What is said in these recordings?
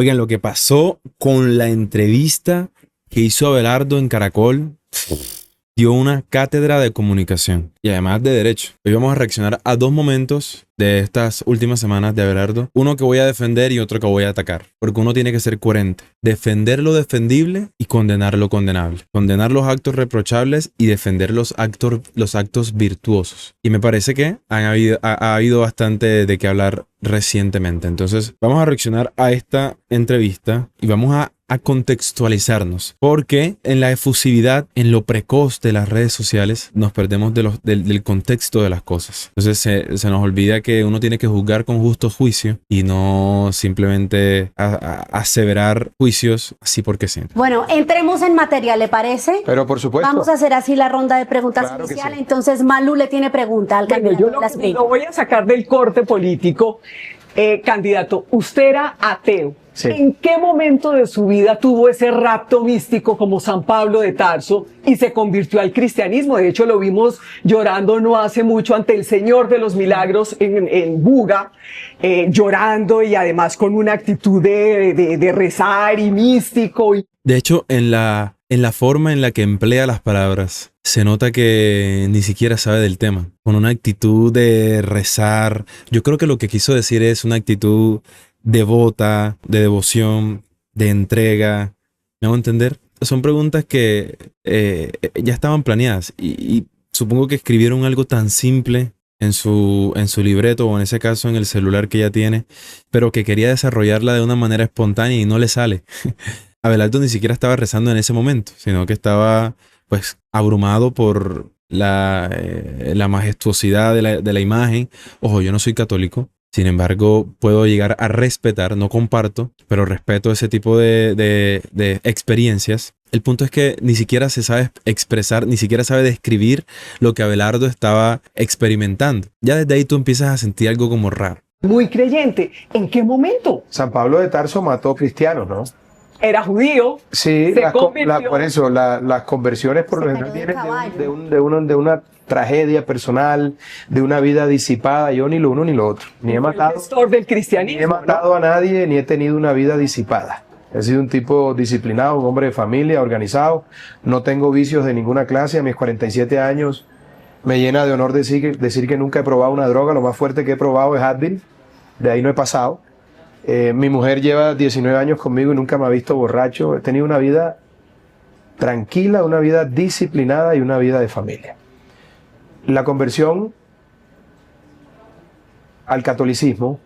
Oigan, lo que pasó con la entrevista que hizo Abelardo en Caracol, dio una cátedra de comunicación y además de derecho. Hoy vamos a reaccionar a dos momentos de estas últimas semanas de Abelardo. Uno que voy a defender y otro que voy a atacar. Porque uno tiene que ser coherente. Defender lo defendible y condenar lo condenable. Condenar los actos reprochables y defender los actos virtuosos. Y me parece que ha habido bastante de qué hablar recientemente. Entonces vamos a reaccionar a esta entrevista y vamos a contextualizarnos, porque en la efusividad, en lo precoz de las redes sociales, nos perdemos del contexto de las cosas. Entonces se nos olvida que uno tiene que juzgar con justo juicio y no simplemente aseverar juicios así porque sí. Bueno, entremos en materia, ¿le parece? Pero por supuesto. Vamos a hacer así la ronda de preguntas inicial. Sí. Entonces Malu le tiene pregunta al candidato. Yo lo voy a sacar del corte político. Candidato, usted era ateo. Sí. ¿En qué momento de su vida tuvo ese rapto místico como San Pablo de Tarso y se convirtió al cristianismo? De hecho, lo vimos llorando no hace mucho ante el Señor de los Milagros en Buga, llorando y además con una actitud de rezar y místico. De hecho, en la forma en la que emplea las palabras, se nota que ni siquiera sabe del tema. Con una actitud de rezar. Yo creo que lo que quiso decir es una actitud devota, de devoción, de entrega. ¿Me hago entender? Son preguntas que ya estaban planeadas y supongo que escribieron algo tan simple en su libreto o en ese caso en el celular que ella tiene, pero que quería desarrollarla de una manera espontánea y no le sale. Abelardo ni siquiera estaba rezando en ese momento, sino que estaba pues abrumado por la majestuosidad de la imagen. Ojo, yo no soy católico. Sin embargo, puedo llegar a respetar, no comparto, pero respeto ese tipo de experiencias. El punto es que ni siquiera se sabe expresar, ni siquiera sabe describir lo que Abelardo estaba experimentando. Ya desde ahí tú empiezas a sentir algo como raro. Muy creyente. ¿En qué momento? San Pablo de Tarso mató cristianos, ¿no? Era judío. Sí, por eso las conversiones por lo general vienen de una tragedia personal, de una vida disipada. Yo ni lo uno ni lo otro. Ni he matado a nadie, ni he tenido una vida disipada. He sido un tipo disciplinado, un hombre de familia, organizado. No tengo vicios de ninguna clase. A mis 47 años me llena de honor decir que nunca he probado una droga. Lo más fuerte que he probado es Advil. De ahí no he pasado. Mi mujer lleva 19 años conmigo y nunca me ha visto borracho. He tenido una vida tranquila, una vida disciplinada y una vida de familia. La conversión al catolicismo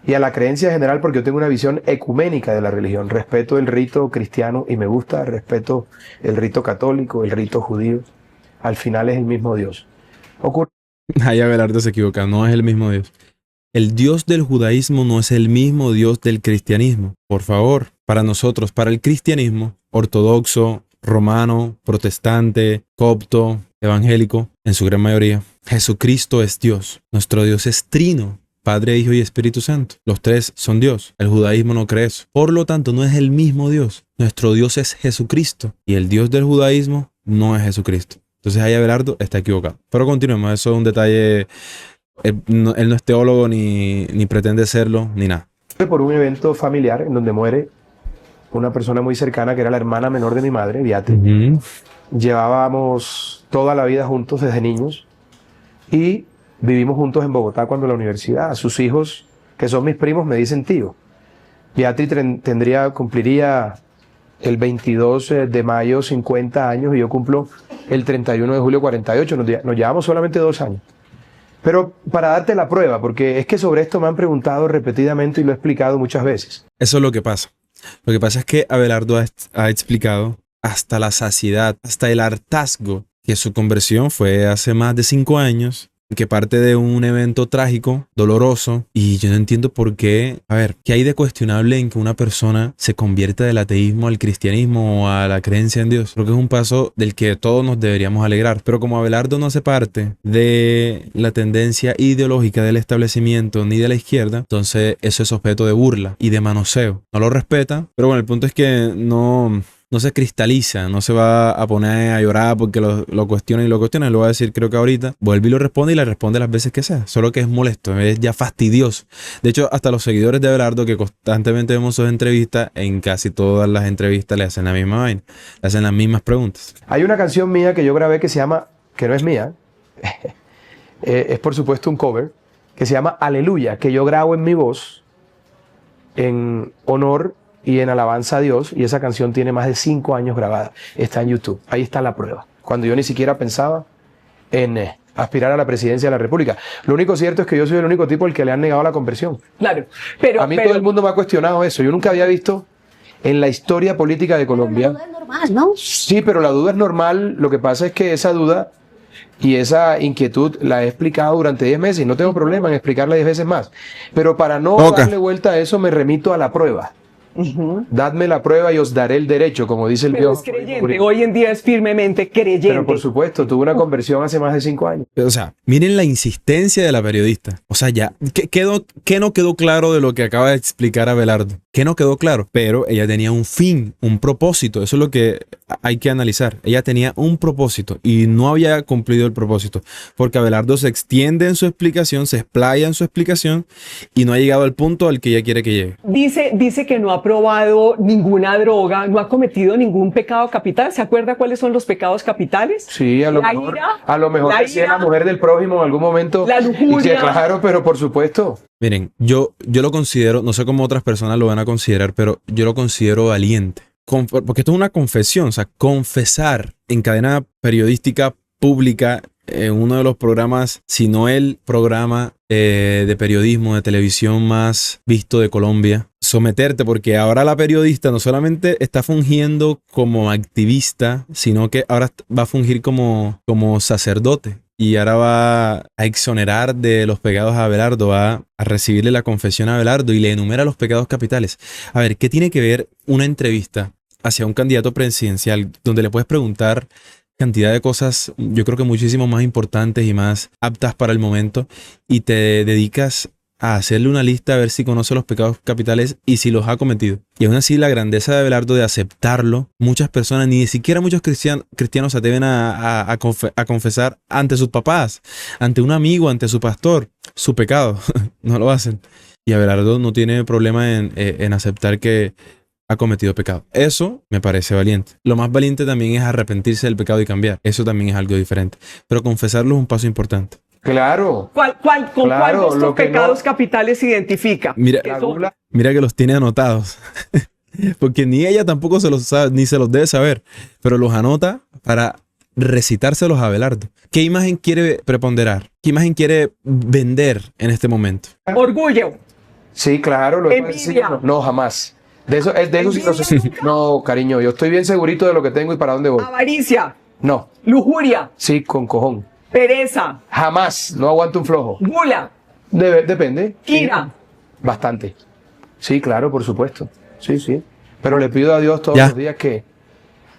y a la creencia general, porque yo tengo una visión ecuménica de la religión. Respeto el rito cristiano y me gusta, respeto el rito católico, el rito judío. Al final es el mismo Dios. Ahí Abelardo se equivoca, no es el mismo Dios. El Dios del judaísmo no es el mismo Dios del cristianismo. Por favor, para nosotros, para el cristianismo, ortodoxo, romano, protestante, copto, evangélico, en su gran mayoría, Jesucristo es Dios. Nuestro Dios es trino, Padre, Hijo y Espíritu Santo. Los tres son Dios. El judaísmo no cree eso. Por lo tanto, no es el mismo Dios. Nuestro Dios es Jesucristo. Y el Dios del judaísmo no es Jesucristo. Entonces ahí Abelardo está equivocado. Pero continuemos, eso es un detalle. Él no es teólogo ni pretende serlo, ni nada. Por un evento familiar en donde muere una persona muy cercana que era la hermana menor de mi madre, Beatriz. Llevábamos toda la vida juntos desde niños y vivimos juntos en Bogotá cuando en la universidad. Sus hijos, que son mis primos, me dicen tío. Beatriz cumpliría el 22 de mayo 50 años y yo cumplo el 31 de julio 48. Nos llevamos solamente 2 años. Pero para darte la prueba, porque es que sobre esto me han preguntado repetidamente y lo he explicado muchas veces. Eso es lo que pasa. Lo que pasa es que Abelardo ha explicado hasta la saciedad, hasta el hartazgo, que su conversión fue hace más de 5 años, que parte de un evento trágico, doloroso, y yo no entiendo por qué. A ver, ¿qué hay de cuestionable en que una persona se convierta del ateísmo al cristianismo o a la creencia en Dios? Creo que es un paso del que todos nos deberíamos alegrar. Pero como Abelardo no hace parte de la tendencia ideológica del establecimiento ni de la izquierda, entonces eso es objeto de burla y de manoseo. No lo respeta, pero bueno, el punto es que no no se cristaliza, no se va a poner a llorar porque lo cuestiona y lo cuestiona. Lo va a decir, creo que ahorita, vuelve y lo responde y le responde las veces que sea. Solo que es molesto, es ya fastidioso. De hecho, hasta los seguidores de Abelardo, que constantemente vemos sus entrevistas, en casi todas las entrevistas le hacen la misma vaina, le hacen las mismas preguntas. Hay una canción mía que yo grabé que se llama, que no es mía, es por supuesto un cover, que se llama Aleluya, que yo grabo en mi voz en honor y en alabanza a Dios, y esa canción tiene más de 5 años grabada. Está en YouTube. Ahí está la prueba. Cuando yo ni siquiera pensaba en aspirar a la presidencia de la República. Lo único cierto es que yo soy el único tipo al que le han negado la conversión. Claro, pero a mí todo el mundo me ha cuestionado eso. Yo nunca había visto en la historia política de Colombia. La duda es normal, ¿no? Sí, pero la duda es normal. Lo que pasa es que esa duda y esa inquietud la he explicado durante 10 meses y no tengo problema en explicarla 10 veces más. Pero para no darle vuelta a eso, me remito a la prueba. Dadme la prueba y os daré el derecho, como dice el pero viejo. es creyente, hoy en día es firmemente creyente. Pero por supuesto, tuve una conversión hace más de 5 años. O sea, miren la insistencia de la periodista. O sea, ya, ¿qué no quedó claro de lo que acaba de explicar Abelardo? ¿Qué no quedó claro? Pero ella tenía un fin, un propósito. Eso es lo que hay que analizar. Ella tenía un propósito y no había cumplido el propósito. Porque Abelardo se extiende en su explicación, se explaya en su explicación y no ha llegado al punto al que ella quiere que llegue. Dice que no ha probado ninguna droga, no ha cometido ningún pecado capital. ¿Se acuerda cuáles son los pecados capitales? Sí, a lo mejor decía la mujer del prójimo en algún momento. La lujuria. Y que, claro, pero por supuesto. Miren, yo lo considero, no sé cómo otras personas lo van a considerar, pero yo lo considero valiente. Porque esto es una confesión, o sea, confesar en cadena periodística pública en uno de los programas, si no el programa de periodismo, de televisión más visto de Colombia, someterte, porque ahora la periodista no solamente está fungiendo como activista, sino que ahora va a fungir como sacerdote. Y ahora va a exonerar de los pecados a Abelardo, va a recibirle la confesión a Abelardo y le enumera los pecados capitales. A ver, ¿qué tiene que ver una entrevista hacia un candidato presidencial donde le puedes preguntar cantidad de cosas, yo creo que muchísimo más importantes y más aptas para el momento, y te dedicas a hacerle una lista a ver si conoce los pecados capitales y si los ha cometido? Y aún así la grandeza de Abelardo de aceptarlo, muchas personas, ni siquiera muchos cristianos se atreven a confesar ante sus papás, ante un amigo, ante su pastor, su pecado. No lo hacen. Y Abelardo no tiene problema en aceptar que ha cometido pecado. Eso me parece valiente. Lo más valiente también es arrepentirse del pecado y cambiar. Eso también es algo diferente. Pero confesarlo es un paso importante. Claro. ¿Con cuál de estos pecados capitales se identifica? Mira que los tiene anotados. Porque ni ella tampoco se los sabe, ni se los debe saber. Pero los anota para recitárselos a Abelardo. ¿Qué imagen quiere preponderar? ¿Qué imagen quiere vender en este momento? Orgullo. Sí, claro. Envidia. No, jamás. De eso sí no sé. No, cariño, yo estoy bien segurito de lo que tengo y para dónde voy. Avaricia. No. Lujuria. Sí, con cojón. Pereza. Jamás. No aguanto un flojo. Gula. Depende. Ira. Bastante. Sí, claro, por supuesto. Sí. Pero le pido a Dios todos los días que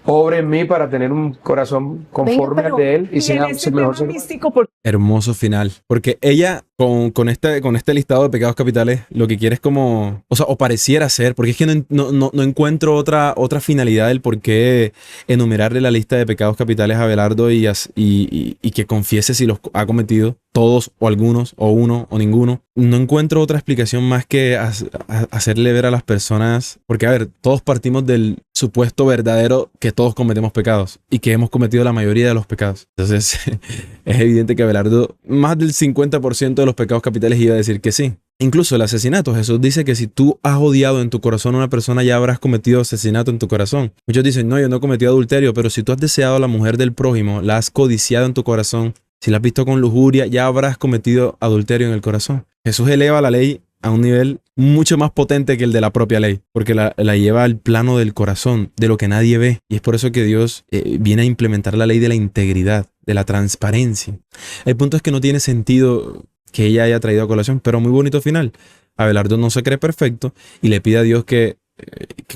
obre en mí para tener un corazón conforme al de Él y sea el mejor ser humano. Hermoso final. Porque ella, con este listado de pecados capitales, lo que quiere es como, o pareciera ser, porque es que no encuentro otra finalidad del por qué enumerarle la lista de pecados capitales a Abelardo y que confiese si los ha cometido todos o algunos o uno o ninguno. No encuentro otra explicación más que hacerle ver a las personas, porque a ver, todos partimos del supuesto verdadero que todos cometemos pecados y que hemos cometido la mayoría de los pecados. Entonces es evidente que Abelardo, más del 50% de los pecados capitales iba a decir que sí. Incluso el asesinato, Jesús dice que si tú has odiado en tu corazón a una persona, ya habrás cometido asesinato en tu corazón. Muchos dicen, no, yo no he cometido adulterio, pero si tú has deseado a la mujer del prójimo, la has codiciado en tu corazón, si la has visto con lujuria, ya habrás cometido adulterio en el corazón. Jesús eleva la ley a un nivel mucho más potente que el de la propia ley, porque la lleva al plano del corazón, de lo que nadie ve. Y es por eso que Dios viene a implementar la ley de la integridad, de la transparencia. El punto es que no tiene sentido que ella haya traído a colación, pero muy bonito final. Abelardo no se cree perfecto y le pide a Dios que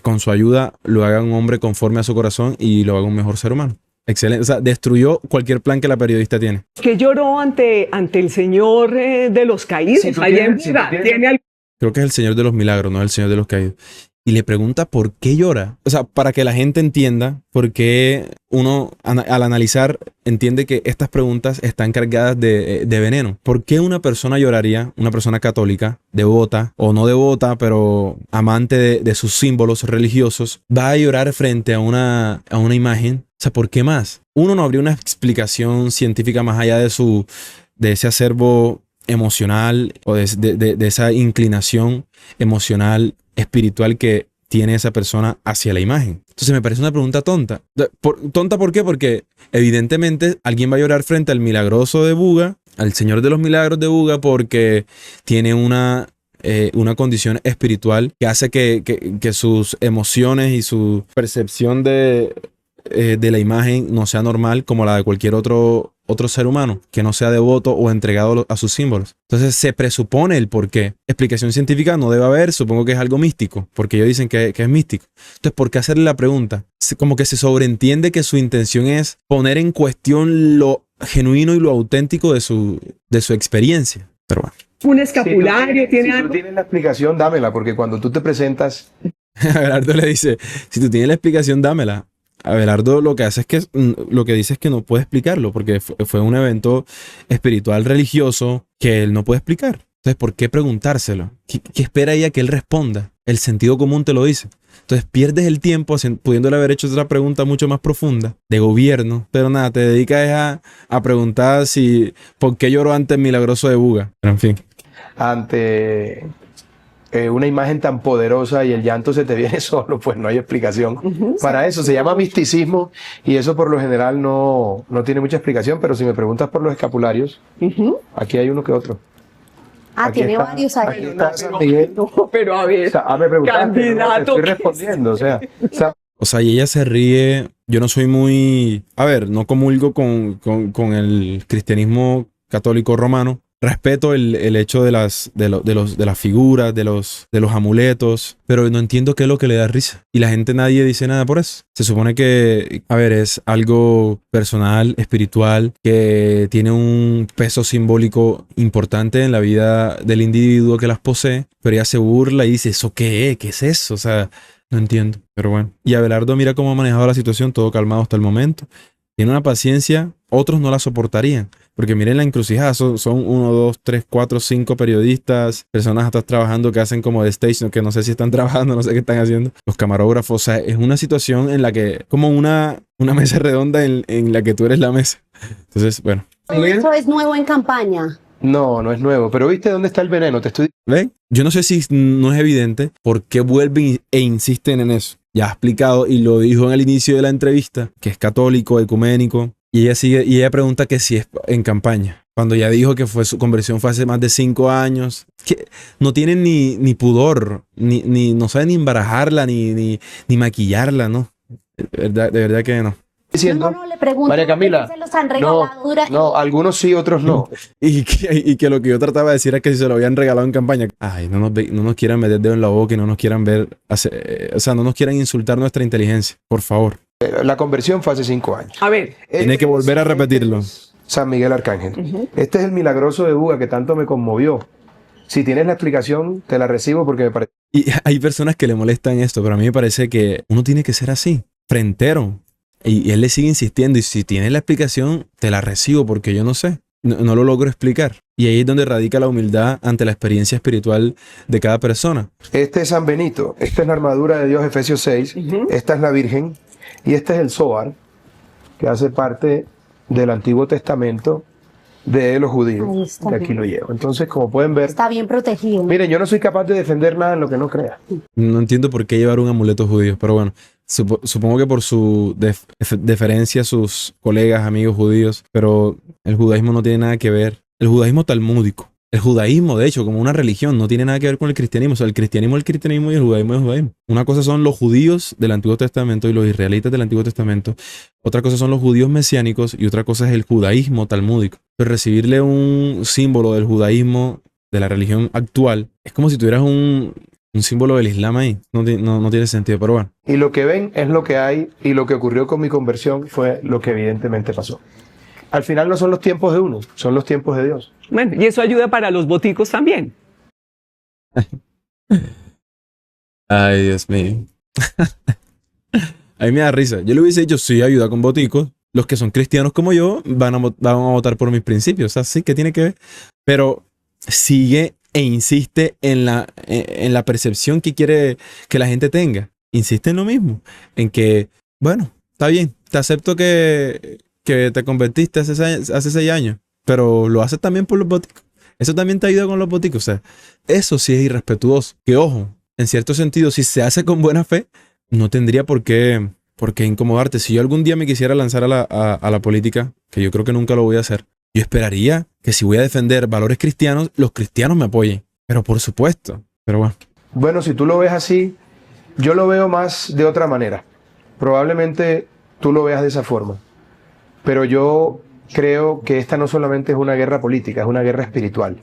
con su ayuda lo haga un hombre conforme a su corazón y lo haga un mejor ser humano. Excelente, o sea, destruyó cualquier plan que la periodista tiene. Que lloró ante el Señor de los caídos. Creo que es el Señor de los milagros, no el Señor de los caídos. y le pregunta por qué llora. O sea, para que la gente entienda por qué uno al analizar entiende que estas preguntas están cargadas de veneno. ¿Por qué una persona lloraría, una persona católica, devota o no devota, pero amante de sus símbolos religiosos, va a llorar frente a una imagen? O sea, ¿por qué más? Uno no habría una explicación científica más allá de ese acervo emocional o de esa inclinación emocional, espiritual que tiene esa persona hacia la imagen. Entonces me parece una pregunta tonta. ¿Tonta por qué? Porque evidentemente alguien va a llorar frente al milagroso de Buga, al Señor de los Milagros de Buga, porque tiene una condición espiritual que hace que sus emociones y su percepción de la imagen no sea normal como la de cualquier otro ser humano, que no sea devoto o entregado a sus símbolos. Entonces se presupone el por qué. Explicación científica no debe haber, supongo que es algo místico, porque ellos dicen que es místico. Entonces, ¿por qué hacerle la pregunta? Como que se sobreentiende que su intención es poner en cuestión lo genuino y lo auténtico de su experiencia. Pero bueno. Un escapulario, ¿tiene algo? Si tú tienes la explicación, dámela, porque cuando tú te presentas... Abelardo le dice, si tú tienes la explicación, dámela. Abelardo lo que hace es que lo que dice es que no puede explicarlo porque fue un evento espiritual religioso que él no puede explicar. Entonces, ¿por qué preguntárselo? ¿Qué espera ella que él responda? El sentido común te lo dice. Entonces pierdes el tiempo pudiéndole haber hecho otra pregunta mucho más profunda de gobierno, pero nada, te dedicas a preguntar ¿por qué lloró ante el milagroso de Buga? Pero en fin. Ante una imagen tan poderosa y el llanto se te viene solo, pues no hay explicación. Para eso se llama misticismo y eso por lo general no tiene mucha explicación, pero si me preguntas por los escapularios, aquí hay uno que otro. Aquí tiene está, varios ahí. Aquí está San Miguel. Pero a ver, me preguntaste, candidato, te estoy respondiendo, O sea, y ella se ríe. Yo no soy muy... A ver, no comulgo con el cristianismo católico romano. Respeto el hecho de las figuras, de los amuletos, pero no entiendo qué es lo que le da risa. Y la gente, nadie dice nada por eso. Se supone que, a ver, es algo personal, espiritual, que tiene un peso simbólico importante en la vida del individuo que las posee, pero ella se burla y dice, ¿eso qué es? ¿Qué es eso? O sea, no entiendo, pero bueno. Y Abelardo mira cómo ha manejado la situación, todo calmado hasta el momento. Tiene una paciencia, otros no la soportarían. Porque miren la encrucijada, son 1, 2, 3, 4, 5 periodistas, personas atrás trabajando que hacen como de stage, que no sé si están trabajando, no sé qué están haciendo. Los camarógrafos, o sea, es una situación en la que, como una mesa redonda en la que tú eres la mesa. Entonces, bueno. ¿Eso es nuevo en campaña? No, no es nuevo, pero ¿viste dónde está el veneno? Te estoy... ¿Ven? Yo no sé si no es evidente por qué vuelven e insisten en eso. Ya ha explicado y lo dijo en el inicio de la entrevista, que es católico, ecuménico. Y ella pregunta que si es en campaña. Cuando ya dijo que su conversión fue hace más de 5 años. Que no tienen ni pudor, no saben ni embarajarla, ni maquillarla, ¿no? De verdad que no. Diciendo, no, le pregunto, María Camila, ¿se los han regalado no, algunos sí, otros no. Y que lo que yo trataba de decir es que si se lo habían regalado en campaña, ay, no nos quieran meter dedo en la boca y no nos quieran ver, o sea, no nos quieran insultar nuestra inteligencia, por favor. La conversión fue hace 5 años. A ver. Tiene que volver a repetirlo. San Miguel Arcángel. Este es el milagroso de Buga que tanto me conmovió. Si tienes la explicación, te la recibo porque me parece... Y hay personas que le molestan esto, pero a mí me parece que uno tiene que ser así, frentero. Y él le sigue insistiendo, y si tienes la explicación, te la recibo porque yo no sé. No lo logro explicar. Y ahí es donde radica la humildad ante la experiencia espiritual de cada persona. Este es San Benito, esta es la armadura de Dios, Efesios 6, esta es la Virgen, y este es el Zohar, que hace parte del Antiguo Testamento de los judíos. Que aquí lo llevo. Entonces, como pueden ver... Está bien protegido. Miren, yo no soy capaz de defender nada en lo que no crea. No entiendo por qué llevar un amuleto judío, pero bueno, supongo que por su deferencia a sus colegas, amigos judíos, pero el judaísmo no tiene nada que ver. El judaísmo talmúdico. El judaísmo, de hecho, como una religión, no tiene nada que ver con el cristianismo. O sea, el cristianismo es el cristianismo y el judaísmo es el judaísmo. Una cosa son los judíos del Antiguo Testamento y los israelitas del Antiguo Testamento. Otra cosa son los judíos mesiánicos y otra cosa es el judaísmo talmúdico. Pero recibirle un símbolo del judaísmo, de la religión actual, es como si tuvieras un símbolo del Islam ahí. No tiene sentido, pero bueno. Y lo que ven es lo que hay, y lo que ocurrió con mi conversión fue lo que evidentemente pasó. Al final no son los tiempos de uno, son los tiempos de Dios. Bueno, y eso ayuda para los boticos también. Ay, Dios mío. A mí me da risa. Yo le hubiese dicho, sí, ayuda con boticos. Los que son cristianos como yo van a votar por mis principios. O sea, sí, ¿qué tiene que ver? Pero sigue e insiste en la percepción que quiere que la gente tenga. Insiste en lo mismo. En que, bueno, está bien. Te acepto que te convertiste hace 6 años. Pero lo haces también por los boticos. Eso también te ayuda con los boticos. O sea, eso sí es irrespetuoso. Que ojo, en cierto sentido, si se hace con buena fe, no tendría por qué incomodarte. Si yo algún día me quisiera lanzar a la política, que yo creo que nunca lo voy a hacer, yo esperaría que si voy a defender valores cristianos, los cristianos me apoyen. Pero por supuesto. Pero bueno. Bueno, si tú lo ves así, yo lo veo más de otra manera. Probablemente tú lo veas de esa forma. Pero yo creo que esta no solamente es una guerra política, es una guerra espiritual.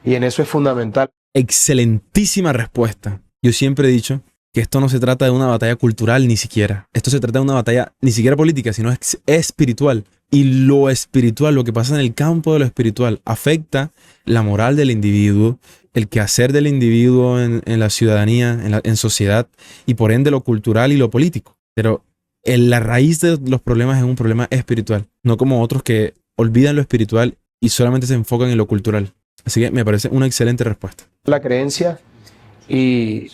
Y en eso es fundamental. Excelentísima respuesta. Yo siempre he dicho que esto no se trata de una batalla cultural ni siquiera. Esto se trata de una batalla ni siquiera política, sino espiritual. Y lo espiritual, lo que pasa en el campo de lo espiritual, afecta la moral del individuo, el quehacer del individuo en la ciudadanía, en sociedad, y por ende lo cultural y lo político. Pero la raíz de los problemas es un problema espiritual, no como otros que olvidan lo espiritual y solamente se enfocan en lo cultural. Así que me parece una excelente respuesta. La creencia y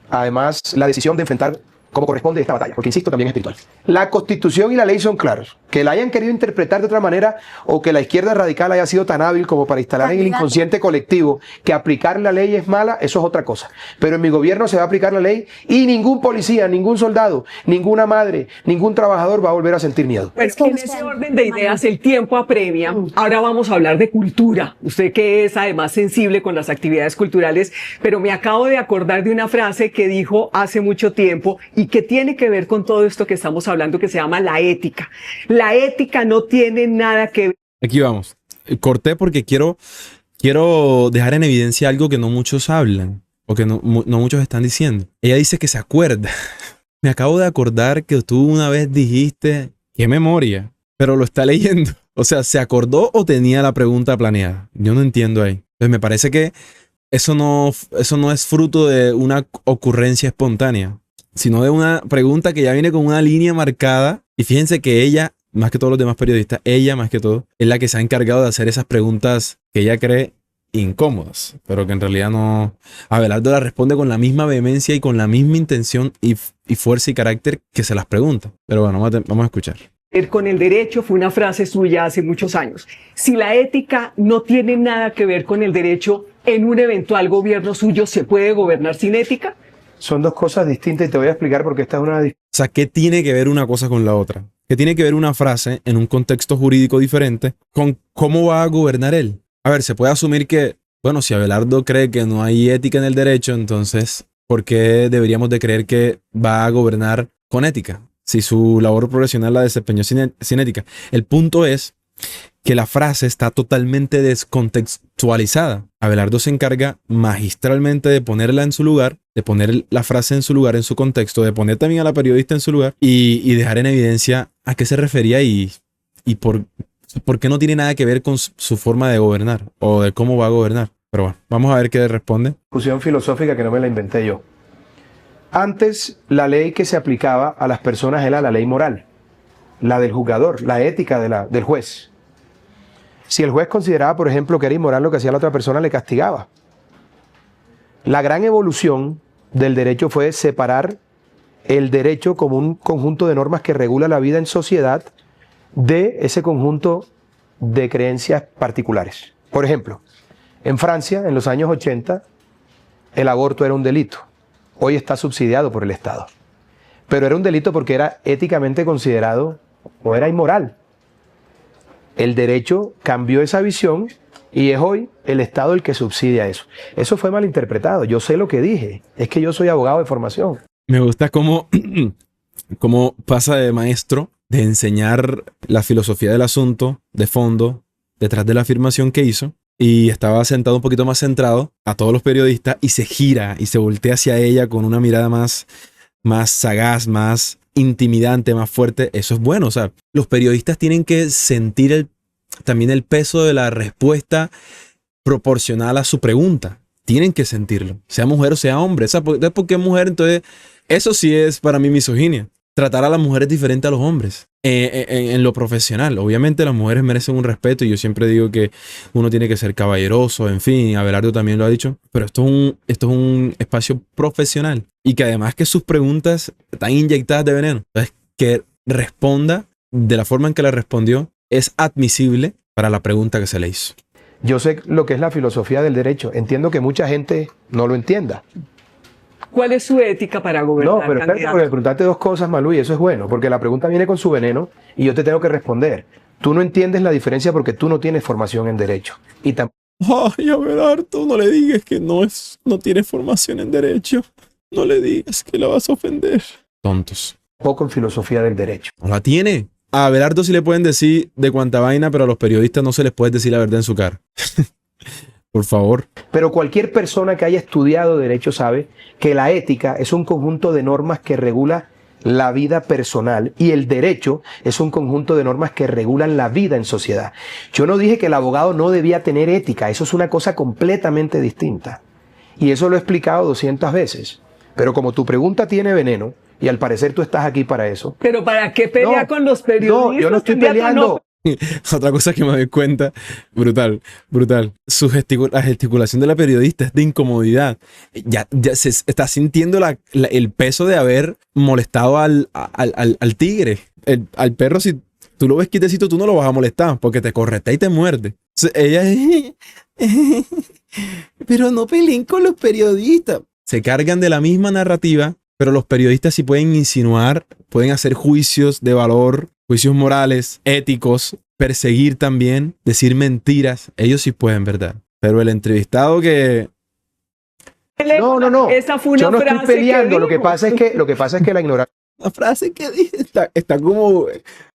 además la decisión de enfrentar como corresponde esta batalla, porque insisto, también es espiritual. La Constitución y la ley son claros. Que la hayan querido interpretar de otra manera o que la izquierda radical haya sido tan hábil como para instalar en el inconsciente colectivo que aplicar la ley es mala, eso es otra cosa. Pero en mi gobierno se va a aplicar la ley y ningún policía, ningún soldado, ninguna madre, ningún trabajador va a volver a sentir miedo. Pues en ese orden de ideas el tiempo apremia. Ahora vamos a hablar de cultura. Usted que es además sensible con las actividades culturales, pero me acabo de acordar de una frase que dijo hace mucho tiempo y que tiene que ver con todo esto que estamos hablando, que se llama la ética. La ética no tiene nada que ver. Aquí vamos. Corté porque quiero dejar en evidencia algo que no muchos hablan o que no muchos están diciendo. Ella dice que se acuerda. Me acabo de acordar que tú una vez dijiste, qué memoria, pero lo está leyendo. O sea, ¿se acordó o tenía la pregunta planeada? Yo no entiendo ahí. Entonces me parece que eso no es fruto de una ocurrencia espontánea, sino de una pregunta que ya viene con una línea marcada. Y fíjense que ella, más que todos los demás periodistas, ella más que todo, es la que se ha encargado de hacer esas preguntas que ella cree incómodas, pero que en realidad no. Abelardo la responde con la misma vehemencia y con la misma intención y fuerza y carácter que se las pregunta. Pero bueno, vamos a escuchar. Con el derecho fue una frase suya hace muchos años. Si la ética no tiene nada que ver con el derecho, en un eventual gobierno suyo, ¿se puede gobernar sin ética? Son dos cosas distintas y te voy a explicar por qué esta es una. O sea, ¿qué tiene que ver una cosa con la otra? ¿Qué tiene que ver una frase en un contexto jurídico diferente con cómo va a gobernar él? A ver, se puede asumir que, bueno, si Abelardo cree que no hay ética en el derecho, entonces, ¿por qué deberíamos de creer que va a gobernar con ética? Si su labor profesional la desempeñó sin ética. El punto es que la frase está totalmente descontextualizada. Abelardo se encarga magistralmente de ponerla en su lugar, de poner la frase en su lugar, en su contexto, de poner también a la periodista en su lugar y dejar en evidencia a qué se refería y por qué no tiene nada que ver con su forma de gobernar o de cómo va a gobernar. Pero bueno, vamos a ver qué responde. Discusión filosófica que no me la inventé yo. Antes, la ley que se aplicaba a las personas era la ley moral, la del juzgador, la ética del juez. Si el juez consideraba, por ejemplo, que era inmoral lo que hacía la otra persona, le castigaba. La gran evolución del derecho fue separar el derecho como un conjunto de normas que regula la vida en sociedad de ese conjunto de creencias particulares. Por ejemplo, en Francia, en los años 80, el aborto era un delito. Hoy está subsidiado por el Estado. Pero era un delito porque era éticamente considerado o era inmoral. El derecho cambió esa visión y es hoy el Estado el que subsidia eso. Eso fue malinterpretado. Yo sé lo que dije. Es que yo soy abogado de formación. Me gusta cómo pasa de maestro, de enseñar la filosofía del asunto, de fondo, detrás de la afirmación que hizo, y estaba sentado un poquito más centrado a todos los periodistas y se gira y se voltea hacia ella con una mirada más sagaz, más intimidante, más fuerte. Eso es bueno. O sea, los periodistas tienen que sentir también el peso de la respuesta proporcional a su pregunta. tienen que sentirlo, sea mujer o sea hombre. Entonces, ¿por qué mujer? Entonces, eso sí es para mí misoginia. Tratar a las mujeres diferente a los hombres en lo profesional. Obviamente las mujeres merecen un respeto y yo siempre digo que uno tiene que ser caballeroso, en fin, Abelardo también lo ha dicho, pero esto es un espacio profesional y que además que sus preguntas están inyectadas de veneno. Entonces, que responda de la forma en que la respondió es admisible para la pregunta que se le hizo. Yo sé lo que es la filosofía del derecho. Entiendo que mucha gente no lo entienda. ¿Cuál es su ética para gobernar? No, pero espérate, porque me preguntaste dos cosas, Malú, y eso es bueno, porque la pregunta viene con su veneno y yo te tengo que responder. Tú no entiendes la diferencia porque tú no tienes formación en derecho. Y Ay, Abelardo, no le digas que no tiene formación en derecho. No le digas que la vas a ofender. Tontos. tampoco en filosofía del derecho. No la tiene. A Abelardo sí le pueden decir de cuánta vaina, pero a los periodistas no se les puede decir la verdad en su cara. Por favor. Pero cualquier persona que haya estudiado derecho sabe que la ética es un conjunto de normas que regula la vida personal y el derecho es un conjunto de normas que regulan la vida en sociedad. Yo no dije que el abogado no debía tener ética, eso es una cosa completamente distinta. Y eso lo he explicado 200 veces. Pero como tu pregunta tiene veneno, y al parecer tú estás aquí para eso. ¿Pero para qué pelea con los periodistas? No, yo no estoy peleando. Otra cosa que me doy cuenta, brutal. La gesticulación de la periodista es de incomodidad. Ya se está sintiendo el peso de haber molestado al tigre. Al perro, si tú lo ves quietecito, tú no lo vas a molestar porque te corretea y te muerde. Entonces, ella pero no peleen con los periodistas. Se cargan de la misma narrativa, pero los periodistas sí pueden insinuar, pueden hacer juicios de valor, juicios morales, éticos, perseguir también, decir mentiras. Ellos sí pueden, ¿verdad? Pero el entrevistado que... No. Esa fue una yo no frase estoy peleando. que Lo que pasa es que la ignorancia. La frase que dije está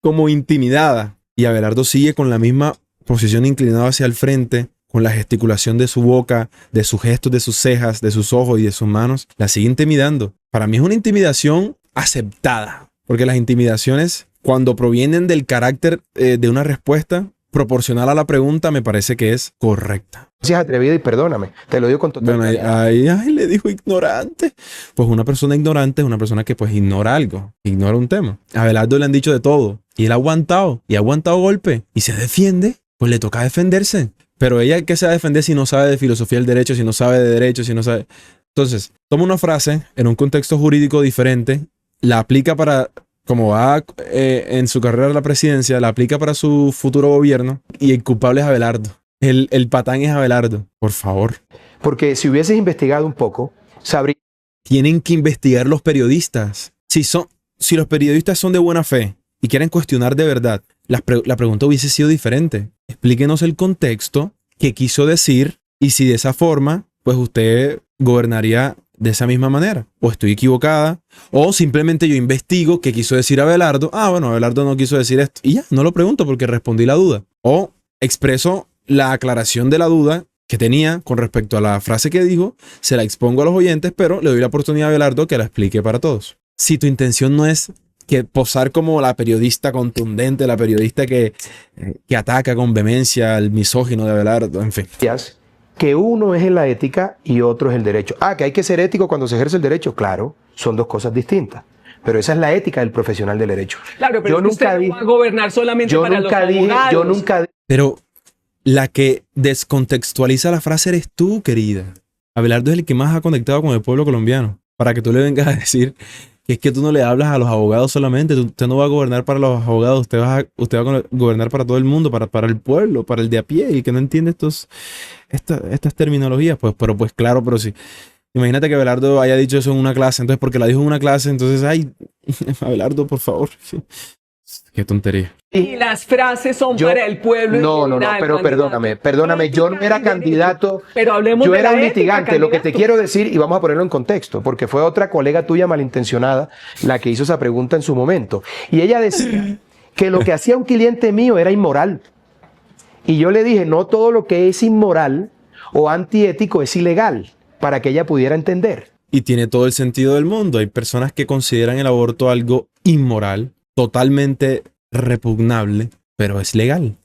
como intimidada. Y Abelardo sigue con la misma posición inclinada hacia el frente, con la gesticulación de su boca, de sus gestos, de sus cejas, de sus ojos y de sus manos. La sigue intimidando. Para mí es una intimidación aceptada. Porque las intimidaciones, cuando provienen del carácter de una respuesta proporcional a la pregunta, me parece que es correcta. Seas atrevido y perdóname. Te lo digo con total claridad. Ay, le dijo ignorante. Pues una persona ignorante es una persona que pues ignora algo, ignora un tema. A Abelardo le han dicho de todo. Y él ha aguantado. Y ha aguantado golpe. Y se defiende. Pues le toca defenderse. Pero ella, ¿qué se va a defender si no sabe de filosofía del derecho, si no sabe de derecho, si no sabe? Entonces, toma una frase en un contexto jurídico diferente, la aplica para, como va en su carrera a la presidencia, la aplica para su futuro gobierno y el culpable es Abelardo. El patán es Abelardo. Por favor. Porque si hubieses investigado un poco, sabrías. Tienen que investigar los periodistas. Si los periodistas son de buena fe y quieren cuestionar de verdad, la pregunta hubiese sido diferente. Explíquenos el contexto, qué quiso decir y si de esa forma, pues usted gobernaría de esa misma manera. O estoy equivocada, o simplemente yo investigo qué quiso decir Abelardo. Bueno, Abelardo no quiso decir esto. Y ya, no lo pregunto porque respondí la duda. O expreso la aclaración de la duda que tenía con respecto a la frase que dijo, se la expongo a los oyentes, pero le doy la oportunidad a Abelardo que la explique para todos. Si tu intención no es que posar como la periodista contundente, la periodista que ataca con vehemencia al misógino de Abelardo, en fin. Que uno es en la ética y otro es el derecho. Que hay que ser ético cuando se ejerce el derecho. Claro, son dos cosas distintas. Pero esa es la ética del profesional del derecho. Claro, pero usted no va a gobernar solamente para los abogados. Yo nunca dije. Pero la que descontextualiza la frase eres tú, querida. Abelardo es el que más ha conectado con el pueblo colombiano. Para que tú le vengas a decir que es que tú no le hablas a los abogados solamente. Usted no va a gobernar para los abogados. Usted va a gobernar para todo el mundo, para el pueblo, para el de a pie. Y que no entiende estas terminologías. Pero claro, pero sí. Imagínate que Abelardo haya dicho eso en una clase. Entonces, porque la dijo en una clase, entonces, Abelardo, por favor. Qué tontería. Y las frases son para el pueblo. No, pero perdóname, yo no era candidato. Pero hablemos yo de era la un ética, litigante. candidato. Lo que te quiero decir, y vamos a ponerlo en contexto, porque fue otra colega tuya malintencionada la que hizo esa pregunta en su momento. Y ella decía que lo que hacía un cliente mío era inmoral. Y yo le dije, no todo lo que es inmoral o antiético es ilegal, para que ella pudiera entender. Y tiene todo el sentido del mundo. Hay personas que consideran el aborto algo inmoral, totalmente repugnable, pero es legal.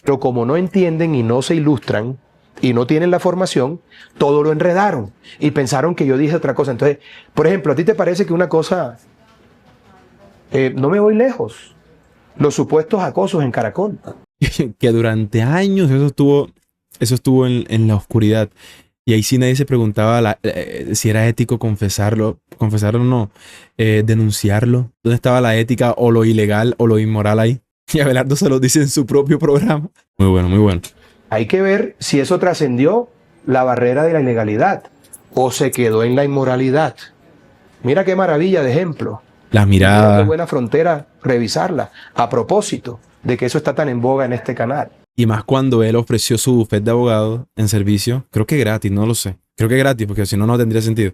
Pero como no entienden y no se ilustran, y no tienen la formación, todo lo enredaron y pensaron que yo dije otra cosa. Entonces, por ejemplo, ¿a ti te parece que una cosa, no me voy lejos, los supuestos acosos en Caracol? Que durante años eso estuvo en la oscuridad. Y ahí sí nadie se preguntaba si era ético confesarlo o no, denunciarlo. ¿Dónde estaba la ética o lo ilegal o lo inmoral ahí? Y Abelardo se lo dice en su propio programa. Muy bueno, muy bueno. Hay que ver si eso trascendió la barrera de la ilegalidad o se quedó en la inmoralidad. Mira qué maravilla de ejemplo. Las Mira miradas. qué buena frontera revisarla a propósito de que eso está tan en boga en este canal. Y más cuando él ofreció su bufete de abogado en servicio, creo que gratis, no lo sé. Creo que gratis, porque si no, no tendría sentido.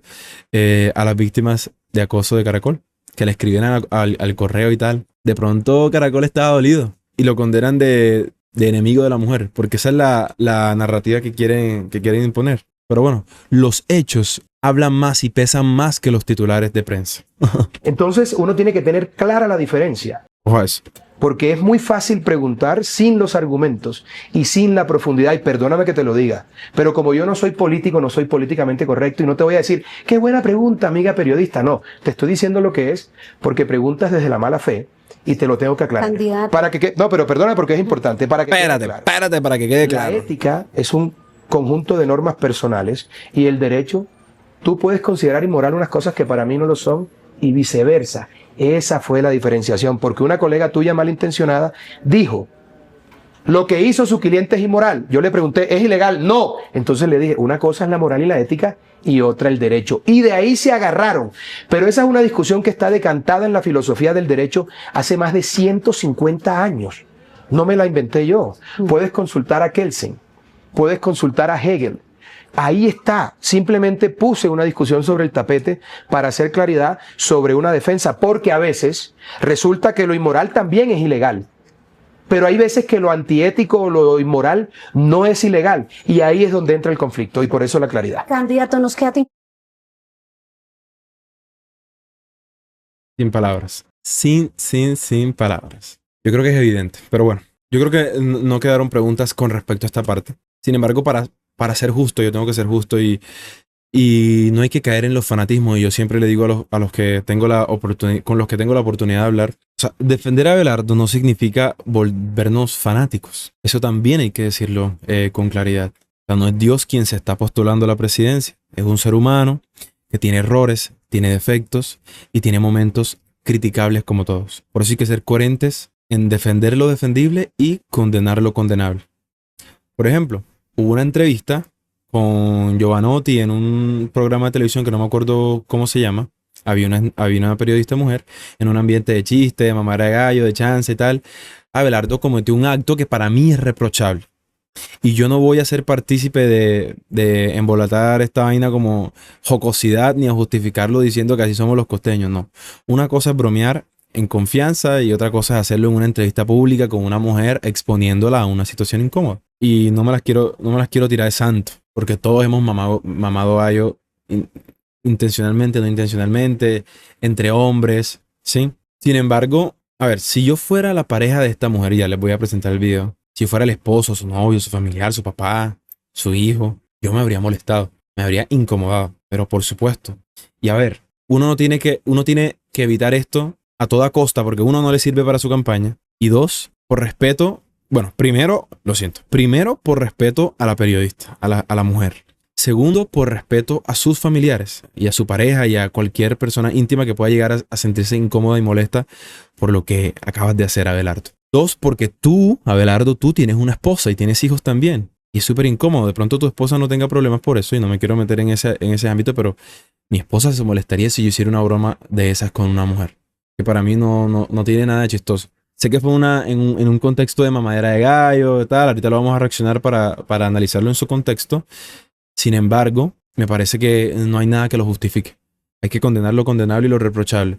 A las víctimas de acoso de Caracol, que le escribieran al correo y tal. De pronto Caracol estaba dolido y lo condenan de enemigo de la mujer, porque esa es la narrativa que quieren imponer. Pero bueno, los hechos hablan más y pesan más que los titulares de prensa. Entonces uno tiene que tener clara la diferencia. Ojo a eso. Porque es muy fácil preguntar sin los argumentos y sin la profundidad, y perdóname que te lo diga, pero como yo no soy político, no soy políticamente correcto y no te voy a decir, qué buena pregunta, amiga periodista, no, te estoy diciendo lo que es porque preguntas desde la mala fe y te lo tengo que aclarar. Candidato. Para que, no, pero perdóname porque es importante, para que Espérate, quede claro. espérate para que quede claro. La ética es un conjunto de normas personales y el derecho, tú puedes considerar inmoral unas cosas que para mí no lo son y viceversa. Esa fue la diferenciación, porque una colega tuya malintencionada dijo, lo que hizo su cliente es inmoral. Yo le pregunté, ¿es ilegal? No. Entonces le dije, una cosa es la moral y la ética y otra el derecho. Y de ahí se agarraron. Pero esa es una discusión que está decantada en la filosofía del derecho hace más de 150 años. No me la inventé yo. Puedes consultar a Kelsen, puedes consultar a Hegel. Ahí está, simplemente puse una discusión sobre el tapete para hacer claridad sobre una defensa, porque a veces resulta que lo inmoral también es ilegal, pero hay veces que lo antiético o lo inmoral no es ilegal, y ahí es donde entra el conflicto, y por eso la claridad. Candidato, nos queda tiempo. Sin palabras. Sin palabras. Yo creo que es evidente, pero bueno. Yo creo que no quedaron preguntas con respecto a esta parte. Sin embargo, para ser justo, yo tengo que ser justo y no hay que caer en los fanatismos. Y yo siempre le digo a los que tengo la oportunidad, con los que tengo la oportunidad de hablar, o sea, defender a Abelardo no significa volvernos fanáticos. Eso también hay que decirlo con claridad. O sea, no es Dios quien se está postulando a la presidencia. Es un ser humano que tiene errores, tiene defectos y tiene momentos criticables como todos. Por eso hay que ser coherentes en defender lo defendible y condenar lo condenable. Por ejemplo, hubo una entrevista con Giovanotti en un programa de televisión que no me acuerdo cómo se llama. Había una periodista mujer en un ambiente de chiste, de mamara de gallo, de chance y tal. Abelardo cometió un acto que para mí es reprochable. Y yo no voy a ser partícipe de embolatar esta vaina como jocosidad ni a justificarlo diciendo que así somos los costeños. No. Una cosa es bromear en confianza y otra cosa es hacerlo en una entrevista pública con una mujer exponiéndola a una situación incómoda. Y no me las quiero tirar de santo, porque todos hemos mamado gallo intencionalmente, no intencionalmente, entre hombres, ¿sí? Sin embargo, a ver, si yo fuera la pareja de esta mujer, ya les voy a presentar el video, si fuera el esposo, su novio, su familiar, su papá, su hijo, yo me habría molestado, me habría incomodado, pero por supuesto. Y a ver, uno tiene que evitar esto a toda costa, porque uno, no le sirve para su campaña, y dos, por respeto. Bueno, primero, lo siento. Primero, por respeto a la periodista, a la mujer. Segundo, por respeto a sus familiares y a su pareja y a cualquier persona íntima que pueda llegar a sentirse incómoda y molesta por lo que acabas de hacer, Abelardo. Dos, porque tú, Abelardo, tú tienes una esposa y tienes hijos también. Y es súper incómodo. De pronto tu esposa no tenga problemas por eso y no me quiero meter en ese ámbito, pero mi esposa se molestaría si yo hiciera una broma de esas con una mujer. Que para mí no tiene nada de chistoso. Sé que fue en un contexto de mamadera de gallo y tal. Ahorita lo vamos a reaccionar para analizarlo en su contexto. Sin embargo, me parece que no hay nada que lo justifique. Hay que condenar lo condenable y lo reprochable.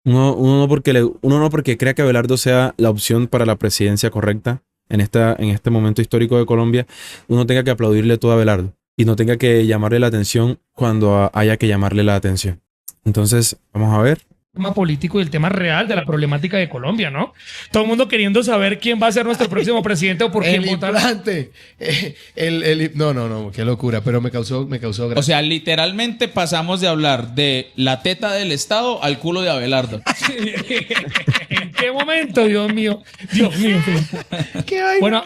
Uno no porque crea que Abelardo sea la opción para la presidencia correcta en este momento histórico de Colombia, uno tenga que aplaudirle todo a Abelardo y no tenga que llamarle la atención cuando haya que llamarle la atención. Entonces, vamos a ver. tema político y el tema real de la problemática de Colombia, ¿no? Todo el mundo queriendo saber quién va a ser nuestro próximo presidente o por quién votar. Implante. No, qué locura, pero me causó gracia. O sea, literalmente pasamos de hablar de la teta del Estado al culo de Abelardo. ¿En qué momento, Dios mío? Dios mío. Bueno,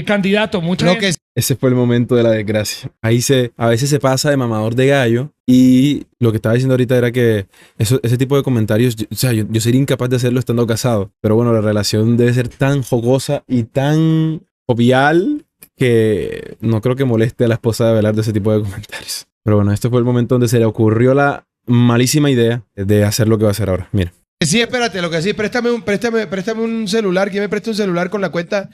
candidato, muchas gracias. Ese fue el momento de la desgracia. Ahí a veces se pasa de mamador de gallo y lo que estaba diciendo ahorita era que ese tipo de comentarios, yo sería incapaz de hacerlo estando casado. Pero bueno, la relación debe ser tan jocosa y tan jovial que no creo que moleste a la esposa de Abelardo ese tipo de comentarios. Pero bueno, este fue el momento donde se le ocurrió la malísima idea de hacer lo que va a hacer ahora. Mira. Sí, espérate, lo que sí, préstame un celular, que me preste un celular con la cuenta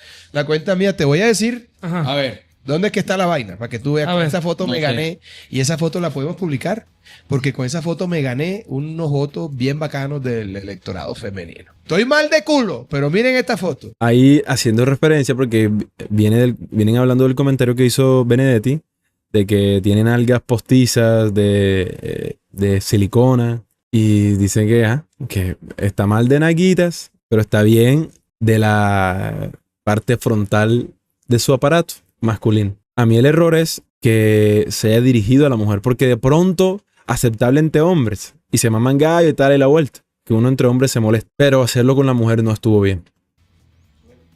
mía. Te voy a decir, Ajá. A ver. ¿dónde es que está la vaina? Para que tú veas, A con ver. esa foto me gané, y esa foto la podemos publicar, porque con esa foto me gané unos votos bien bacanos del electorado femenino. Estoy mal de culo, pero miren esta foto. Ahí haciendo referencia, porque vienen hablando del comentario que hizo Benedetti, de que tienen algas postizas de silicona, y dicen que está mal de naguitas, pero está bien de la parte frontal de su aparato masculino. A mí el error es que se haya dirigido a la mujer, porque de pronto aceptable entre hombres y se maman gallo y tal y la vuelta, que uno entre hombres se molesta, pero hacerlo con la mujer no estuvo bien.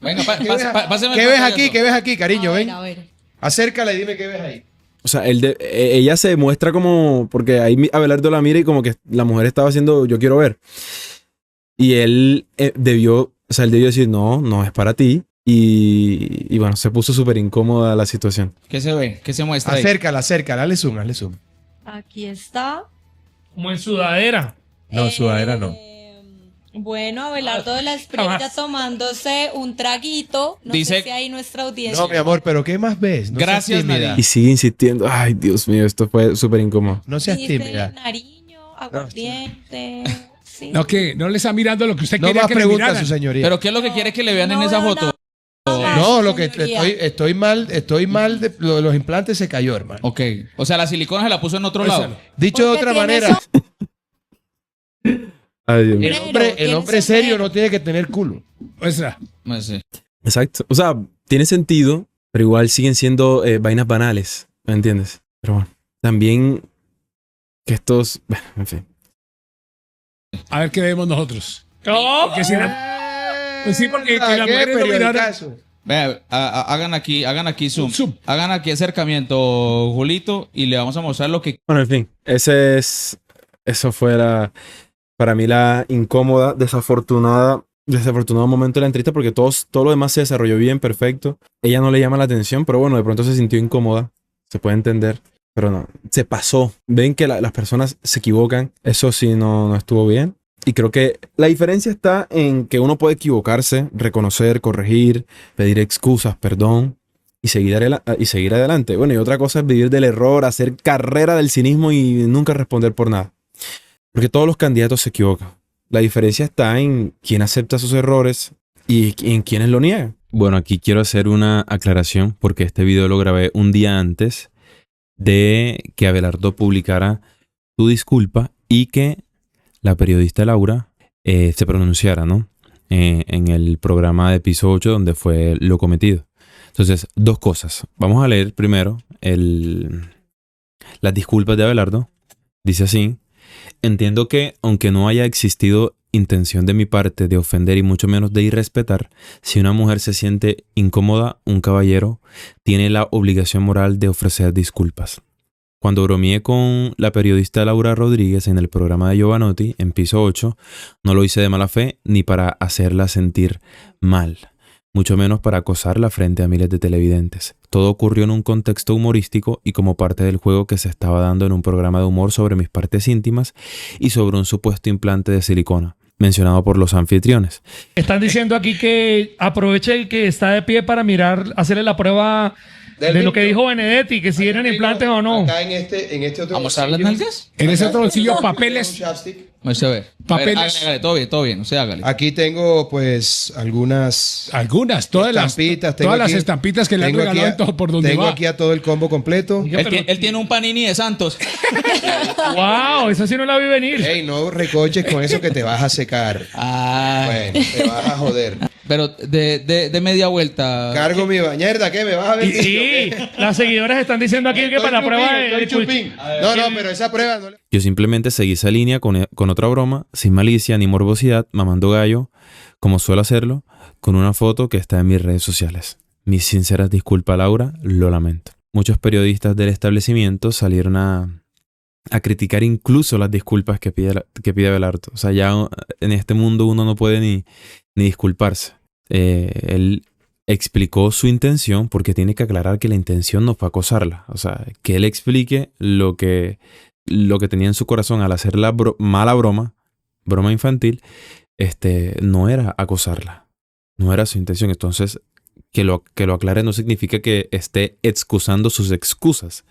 Venga, pásame ¿Qué el ves pantallazo. aquí? ¿Qué ves aquí, cariño? Ven. A ver. Acércala y dime qué ves ahí. O sea, ella se muestra como, porque ahí Abelardo la mira y como que la mujer estaba haciendo yo quiero ver. Y él debió decir no es para ti. Y bueno, se puso súper incómoda la situación. ¿Qué se ve? ¿Qué se muestra ahí? Acércala, hazle zoom. Aquí está. Como en sudadera. No, sudadera no. Bueno, Abelardo de la Espriella Jamás. tomándose un traguito. No Dice- sé si hay nuestra audiencia. No, mi amor, pero ¿qué más ves? No Gracias, seas tímida. Nadine. Y sigue insistiendo. Ay, Dios mío, esto fue súper incómodo. No seas Dice tímida. Nariño, aguardiente. Sí. No, que no le está mirando lo que usted No quería más que le preguntas, miraran. su señoría. ¿Pero qué es lo que quiere que le vean en No esa veo foto? nada. No, lo que Señoría. estoy mal lo de los implantes se cayó, hermano. Ok. O sea, la silicona se la puso en otro lado. Dicho de Porque otra tiene manera, Ay, Dios mío. el tiene hombre serio sombrero. no tiene que tener culo. Muestra. No sé. Exacto. O sea, tiene sentido, pero igual siguen siendo vainas banales. ¿Me entiendes? Pero bueno, también que estos... Bueno, en fin. A ver qué vemos nosotros. ¿Cómo? Porque si pues sí, porque que la ¿Qué mujer no mirara. periodicazo? Vea, hagan aquí zoom. Zoom. Hagan aquí acercamiento, Julito, y le vamos a mostrar lo que... Bueno, en fin, eso fue para mí la incómoda, desafortunado momento de la entrevista, porque todo lo demás se desarrolló bien, perfecto. Ella no le llama la atención, pero bueno, de pronto se sintió incómoda, se puede entender, pero no, se pasó. Ven que las personas se equivocan, eso sí no estuvo bien. Y creo que la diferencia está en que uno puede equivocarse, reconocer, corregir, pedir excusas, perdón, y seguir adelante. Bueno, y otra cosa es vivir del error, hacer carrera del cinismo y nunca responder por nada. Porque todos los candidatos se equivocan. La diferencia está en quién acepta sus errores y en quiénes lo niegan. Bueno, aquí quiero hacer una aclaración porque este video lo grabé un día antes de que Abelardo publicara su disculpa y que la periodista Laura se pronunciara, ¿no? En el programa de Piso 8 donde fue lo cometido. Entonces, dos cosas. Vamos a leer primero las disculpas de Abelardo. Dice así: entiendo que, aunque no haya existido intención de mi parte de ofender y mucho menos de irrespetar, si una mujer se siente incómoda, un caballero tiene la obligación moral de ofrecer disculpas. Cuando bromeé con la periodista Laura Rodríguez en el programa de Giovanotti, en Piso 8, no lo hice de mala fe ni para hacerla sentir mal, mucho menos para acosarla frente a miles de televidentes. Todo ocurrió en un contexto humorístico y como parte del juego que se estaba dando en un programa de humor sobre mis partes íntimas y sobre un supuesto implante de silicona, mencionado por los anfitriones. Están diciendo aquí que aproveche el que está de pie para mirar, hacerle la prueba De lo que dijo Benedetti, que si eran implantes o no. Acá en este otro ¿Vamos a hablar las nalgas? En ese otro bolsillo, papeles. Vamos a ver. Papeles. Hágale, todo bien, usted hágale. Aquí tengo pues algunas Todas estampitas. todas las estampitas que le han tengo regalado en todo por donde Tengo va. aquí a todo el combo completo. Él tiene un panini de Santos. ¡Wow! Eso sí no la vi venir. Ey, no recoches con eso que te vas a secar. Bueno, te vas a joder. Pero de media vuelta. Cargo mi bañerda, ¿qué? ¿Me vas a ver? Sí, las seguidoras están diciendo aquí que para la prueba de... Chupín. No, pero esa prueba no le... Yo simplemente seguí esa línea con otra broma, sin malicia ni morbosidad, mamando gallo, como suelo hacerlo, con una foto que está en mis redes sociales. Mis sinceras disculpas, Laura, lo lamento. Muchos periodistas del establecimiento salieron a criticar incluso las disculpas que pide Abelardo. O sea, ya en este mundo uno no puede ni disculparse. Él explicó su intención porque tiene que aclarar que la intención no fue acosarla. O sea, que él explique lo que tenía en su corazón al hacer la mala broma infantil, no era acosarla. No era su intención. Entonces, que lo aclare no significa que esté excusando sus excusas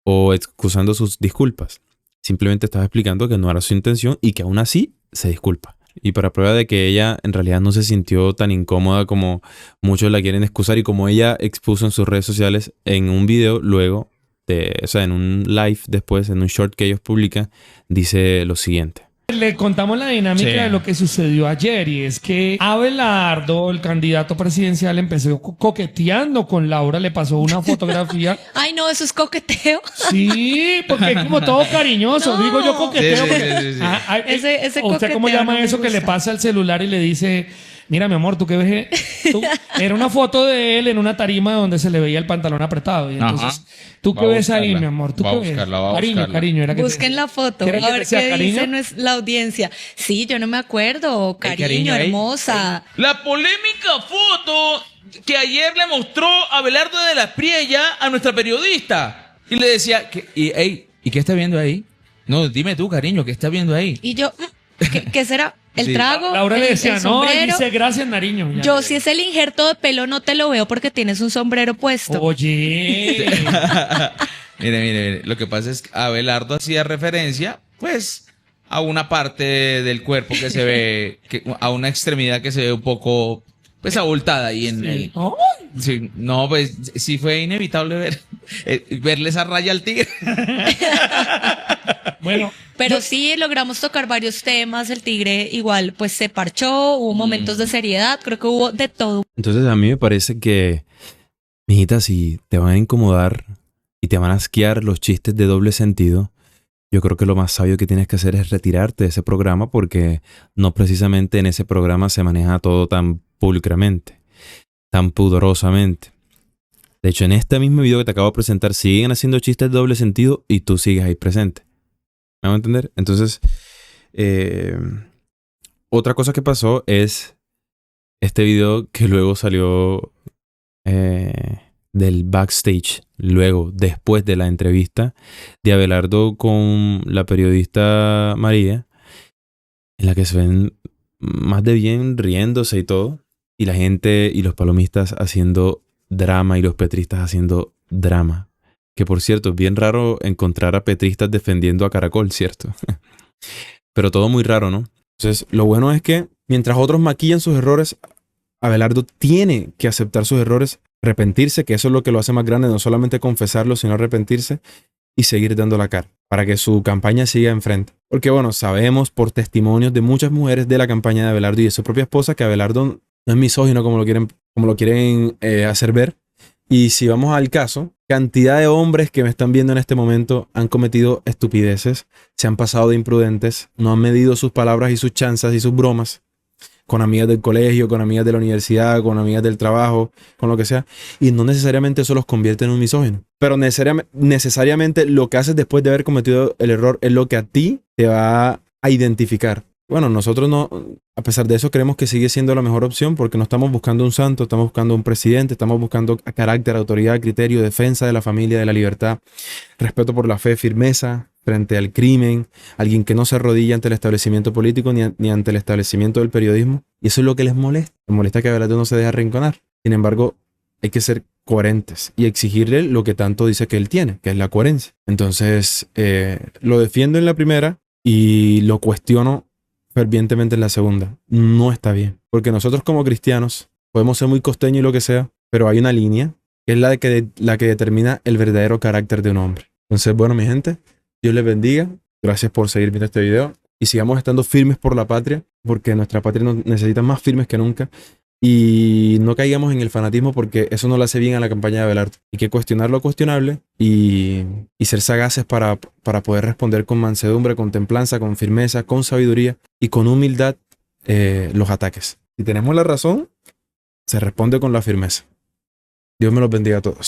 o excusando sus disculpas. Simplemente estaba explicando que no era su intención y que aún así se disculpa. Y para prueba de que ella en realidad no se sintió tan incómoda como muchos la quieren excusar y como ella expuso en sus redes sociales en un video luego, en un live después, en un short que ellos publican, dice lo siguiente. Le contamos la dinámica de lo que sucedió ayer y es que Abelardo, el candidato presidencial, empezó coqueteando con Laura, le pasó una fotografía. Ay, no, eso es coqueteo. Sí, porque es como todo cariñoso. No. Digo yo coqueteo. Sí. Ese ¿Usted cómo coqueteo llama no me eso que le gusta. pasa al celular y le dice, mira mi amor, tú qué ves? Era una foto de él en una tarima donde se le veía el pantalón apretado. Y entonces, ¿tú qué ves ahí, mi amor? ¿Tú qué ves? Cariño, era que Busquen la foto, ¿Quiere que a ver decía qué cariño? dice la audiencia. Sí, yo no me acuerdo. Cariño, hermosa. La polémica foto que ayer le mostró Abelardo de la Priella a nuestra periodista. Y le decía, ¿y qué está viendo ahí? No, dime tú, cariño, ¿qué está viendo ahí? Y yo, ¿qué será? ¿El Sí. trago? Laura le decía, el no, y sombrero? dice, gracias, Nariño. Ya. Yo, si es el injerto de pelo, no te lo veo porque tienes un sombrero puesto. Oye. Mire, lo que pasa es que Abelardo hacía referencia, pues, a una parte del cuerpo que se ve, a una extremidad que se ve un poco, pues, abultada ahí en el... Oh. Sí, no, pues, sí fue inevitable verle esa raya al tigre. Bueno. Pero sí logramos tocar varios temas. El tigre igual, pues, se parchó, hubo momentos de seriedad, creo que hubo de todo. Entonces a mí me parece que, mijita, si te van a incomodar y te van a asquear los chistes de doble sentido, yo creo que lo más sabio que tienes que hacer es retirarte de ese programa porque no precisamente en ese programa se maneja todo tan pulcramente, tan pudorosamente. De hecho, en este mismo video que te acabo de presentar siguen haciendo chistes de doble sentido y tú sigues ahí presente. ¿Me van a entender? Entonces, otra cosa que pasó es este video que luego salió del backstage, después de la entrevista de Abelardo con la periodista María, en la que se ven más de bien riéndose y todo, y la gente y los palomistas haciendo drama y los petristas haciendo drama. Que por cierto, es bien raro encontrar a petristas defendiendo a Caracol, ¿cierto? Pero todo muy raro, ¿no? Entonces, lo bueno es que mientras otros maquillan sus errores, Abelardo tiene que aceptar sus errores, arrepentirse, que eso es lo que lo hace más grande, no solamente confesarlo, sino arrepentirse y seguir dando la cara para que su campaña siga enfrente. Porque bueno, sabemos por testimonios de muchas mujeres de la campaña de Abelardo y de su propia esposa que Abelardo no es misógino como lo quieren hacer ver. Y si vamos al caso, cantidad de hombres que me están viendo en este momento han cometido estupideces, se han pasado de imprudentes, no han medido sus palabras y sus chanzas y sus bromas con amigas del colegio, con amigas de la universidad, con amigas del trabajo, con lo que sea. Y no necesariamente eso los convierte en un misógino. Pero necesariamente lo que haces después de haber cometido el error es lo que a ti te va a identificar. Bueno, nosotros no, a pesar de eso, creemos que sigue siendo la mejor opción porque no estamos buscando un santo, estamos buscando un presidente, estamos buscando carácter, autoridad, criterio, defensa de la familia, de la libertad, respeto por la fe, firmeza frente al crimen, alguien que no se arrodilla ante el establecimiento político ni ante el establecimiento del periodismo. Y eso es lo que les molesta. Les molesta que Abelardo no se deje arrinconar. Sin embargo, hay que ser coherentes y exigirle lo que tanto dice que él tiene, que es la coherencia. Entonces, lo defiendo en la primera y lo cuestiono fervientemente en la segunda. No está bien, porque nosotros como cristianos podemos ser muy costeños y lo que sea, pero hay una línea que es la que determina el verdadero carácter de un hombre. Entonces, bueno, mi gente, Dios les bendiga. Gracias por seguir viendo este video y sigamos estando firmes por la patria, porque nuestra patria nos necesita más firmes que nunca. Y no caigamos en el fanatismo, porque eso no le hace bien a la campaña de Abelardo. Hay que cuestionar lo cuestionable y ser sagaces para poder responder con mansedumbre, con templanza, con firmeza, con sabiduría y con humildad los ataques. Si tenemos la razón, se responde con la firmeza. Dios me los bendiga a todos.